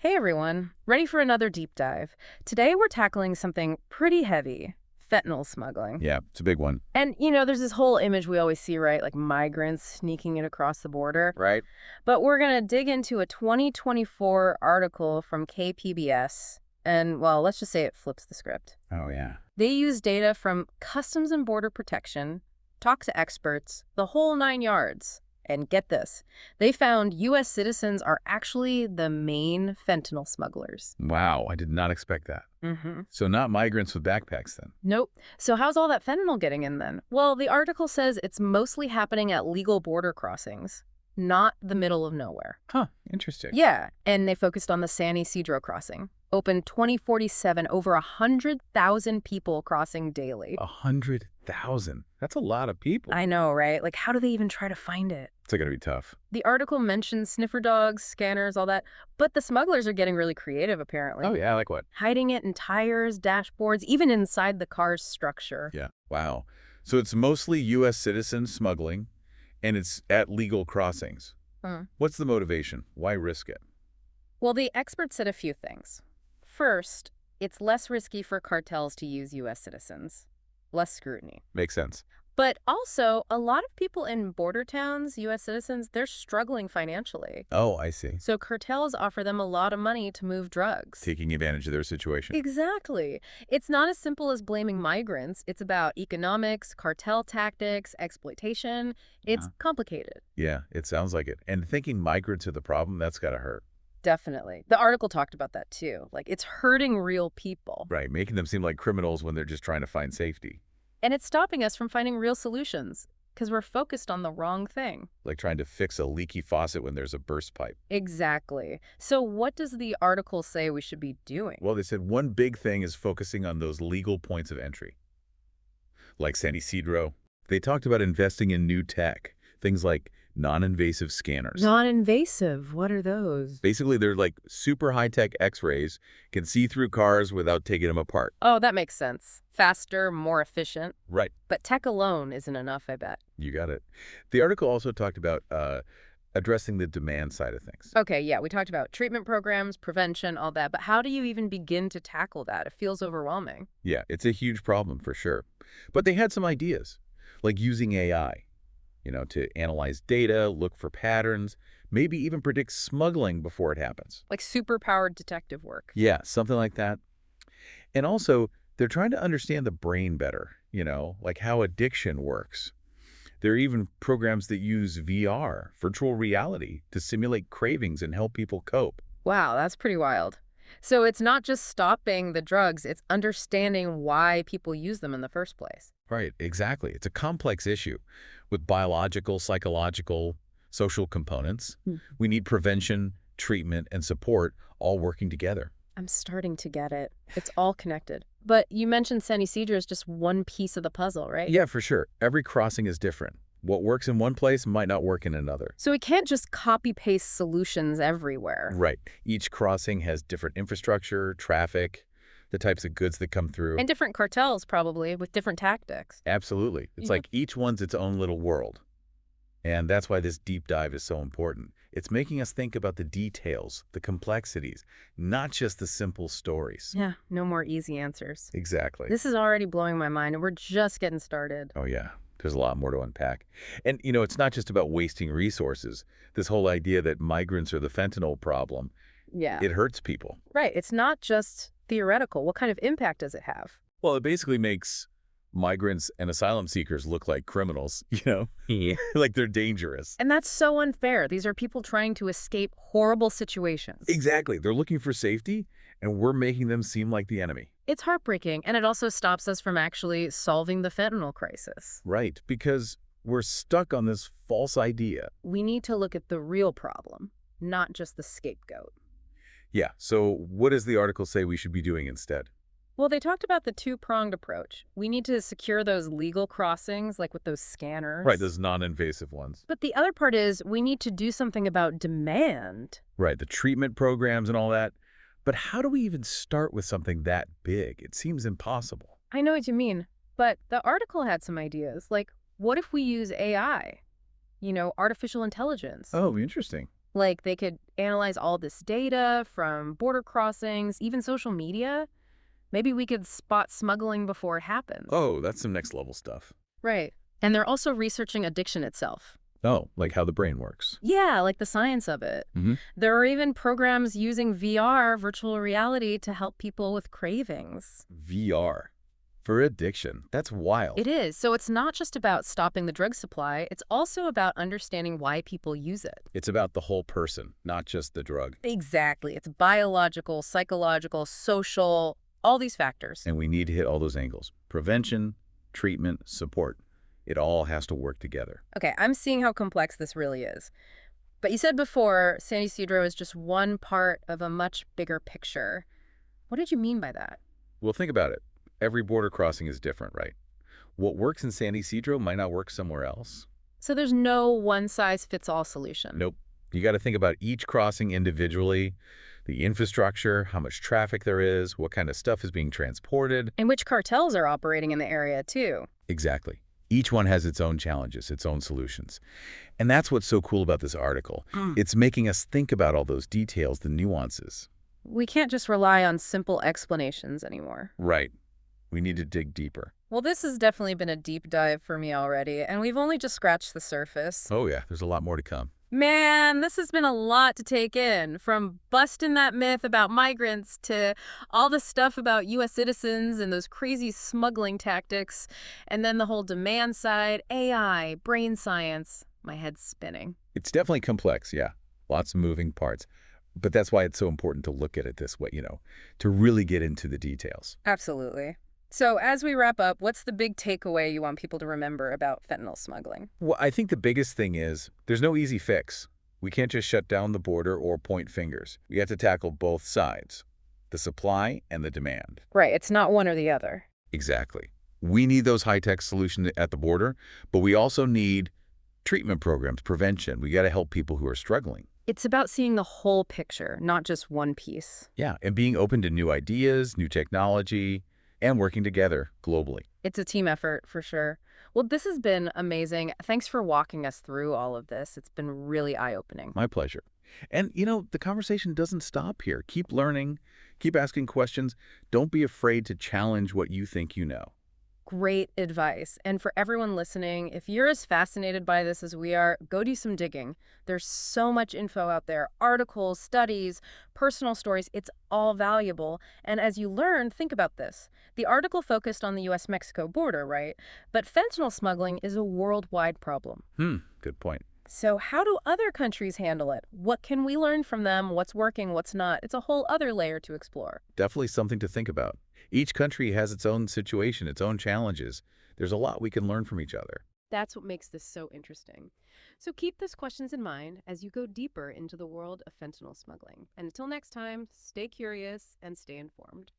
Hey everyone, ready for another deep dive. Today we're tackling something pretty heavy, fentanyl smuggling. Yeah, it's a big one. And there's this whole image we always see, right? Like migrants sneaking it across the border. Right. But we're going to dig into a 2024 article from KPBS. And, well, let's just say it flips the script. Oh, yeah. They use data from Customs and Border Protection, talk to experts, the whole 9 yards. And get this, they found U.S. citizens are actually the main fentanyl smugglers. Wow, I did not expect that. So not migrants with backpacks then? Nope. So how's all that fentanyl getting in then? Well, the article says it's mostly happening at legal border crossings, not the middle of nowhere. Huh, interesting. Yeah, and they focused on the San Ysidro crossing. Open 2047, over 100,000 people crossing daily. 100,000? That's a lot of people. I know, right? Like, how do they even try to find it? It's going to be tough. The article mentions sniffer dogs, scanners, all that, but the smugglers are getting really creative, apparently. Oh, yeah, like what? Hiding it in tires, dashboards, even inside the car's structure. Yeah, wow. So it's mostly U.S. citizens smuggling, and it's at legal crossings. What's the motivation? Why risk it? Well, the experts said a few things. First, it's less risky for cartels to use U.S. citizens. Less scrutiny. Makes sense. But also, a lot of people in border towns, U.S. citizens, they're struggling financially. Oh, I see. So cartels offer them a lot of money to move drugs. Taking advantage of their situation. Exactly. It's not as simple as blaming migrants. It's about economics, cartel tactics, exploitation. It's complicated. Yeah, it sounds like it. And thinking migrants are the problem, that's got to hurt. Definitely. The article talked about that too. Like, it's hurting real people. Right, making them seem like criminals when they're just trying to find safety. And it's stopping us from finding real solutions because we're focused on the wrong thing. Like trying to fix a leaky faucet when there's a burst pipe. Exactly. So what does the article say we should be doing? Well, they said one big thing is focusing on those legal points of entry. Like San Ysidro. They talked about investing in new tech, things like non-invasive scanners. Non-invasive. What are those? Basically, they're like super high-tech x-rays, can see through cars without taking them apart. Oh, that makes sense. Faster, more efficient. Right. But tech alone isn't enough, I bet. You got it. The article also talked about addressing the demand side of things. Okay, yeah, we talked about treatment programs, prevention, all that, but how do you even begin to tackle that? It feels overwhelming. Yeah, it's a huge problem for sure. But they had some ideas, like using AI, to analyze data, look for patterns, maybe even predict smuggling before it happens. Like super-powered detective work. Yeah, something like that. And also, they're trying to understand the brain better, like how addiction works. There are even programs that use VR, virtual reality, to simulate cravings and help people cope. Wow, that's pretty wild. So it's not just stopping the drugs, it's understanding why people use them in the first place. Right, exactly. It's a complex issue with biological, psychological, social components. We need prevention, treatment, and support all working together. I'm starting to get it. It's all connected. But you mentioned San Ysidro is just one piece of the puzzle, right? Yeah, for sure. Every crossing is different. What works in one place might not work in another. So we can't just copy-paste solutions everywhere. Right. Each crossing has different infrastructure, traffic, the types of goods that come through. And different cartels, probably, with different tactics. Absolutely. It's like each one's its own little world. And that's why this deep dive is so important. It's making us think about the details, the complexities, not just the simple stories. Yeah, no more easy answers. Exactly. This is already blowing my mind, and we're just getting started. Oh, yeah. There's a lot more to unpack. And, it's not just about wasting resources. This whole idea that migrants are the fentanyl problem, Yeah. it hurts people. Right. It's not just theoretical. What kind of impact does it have? Well, it basically makes migrants and asylum seekers look like criminals, Yeah. like they're dangerous. And that's so unfair. These are people trying to escape horrible situations. Exactly. They're looking for safety, and we're making them seem like the enemy. It's heartbreaking, and it also stops us from actually solving the fentanyl crisis. Right, because we're stuck on this false idea. We need to look at the real problem, not just the scapegoat. Yeah, so what does the article say we should be doing instead? Well, they talked about the two-pronged approach. We need to secure those legal crossings, like with those scanners. Right, those non-invasive ones. But the other part is we need to do something about demand. Right, the treatment programs and all that. But how do we even start with something that big? It seems impossible. I know what you mean, but the article had some ideas. Like, what if we use AI? Artificial intelligence. Oh, interesting. Like they could analyze all this data from border crossings, even social media. Maybe we could spot smuggling before it happens. Oh, that's some next level stuff. Right. And they're also researching addiction itself. Oh, like how the brain works. Yeah, like the science of it. Hmm. There are even programs using VR, virtual reality, to help people with cravings. VR. For addiction. That's wild. It is. So it's not just about stopping the drug supply, it's also about understanding why people use it. It's about the whole person, not just the drug. Exactly. It's biological, psychological, social, all these factors. And we need to hit all those angles. Prevention, treatment, support. It all has to work together. Okay, I'm seeing how complex this really is. But you said before, San Ysidro is just one part of a much bigger picture. What did you mean by that? Well, think about it. Every border crossing is different, right? What works in San Ysidro might not work somewhere else. So there's no one-size-fits-all solution. Nope. You got to think about each crossing individually, the infrastructure, how much traffic there is, what kind of stuff is being transported. And which cartels are operating in the area, too. Exactly. Each one has its own challenges, its own solutions. And that's what's so cool about this article. It's making us think about all those details, the nuances. We can't just rely on simple explanations anymore. Right. We need to dig deeper. Well, this has definitely been a deep dive for me already, and we've only just scratched the surface. Oh, yeah. There's a lot more to come. Man, this has been a lot to take in, from busting that myth about migrants to all the stuff about U.S. citizens and those crazy smuggling tactics, and then the whole demand side, AI, brain science. My head's spinning. It's definitely complex, yeah. Lots of moving parts. But that's why it's so important to look at it this way, to really get into the details. Absolutely. So as we wrap up, what's the big takeaway you want people to remember about fentanyl smuggling? Well, I think the biggest thing is there's no easy fix. We can't just shut down the border or point fingers. We have to tackle both sides, the supply and the demand. Right, it's not one or the other. Exactly. We need those high-tech solutions at the border, but we also need treatment programs, prevention. We got to help people who are struggling. It's about seeing the whole picture, not just one piece. Yeah, and being open to new ideas, new technology, and working together globally. It's a team effort, for sure. Well, this has been amazing. Thanks for walking us through all of this. It's been really eye-opening. My pleasure. And, the conversation doesn't stop here. Keep learning, keep asking questions. Don't be afraid to challenge what you think you know. Great advice. And for everyone listening, if you're as fascinated by this as we are, go do some digging. There's so much info out there, articles, studies, personal stories. It's all valuable. And as you learn, think about this. The article focused on the U.S.-Mexico border, right? But fentanyl smuggling is a worldwide problem. Good point. So how do other countries handle it? What can we learn from them? What's working, what's not? It's a whole other layer to explore. Definitely something to think about. Each country has its own situation, its own challenges. There's a lot we can learn from each other. That's what makes this so interesting. So keep those questions in mind as you go deeper into the world of fentanyl smuggling. And until next time, stay curious and stay informed.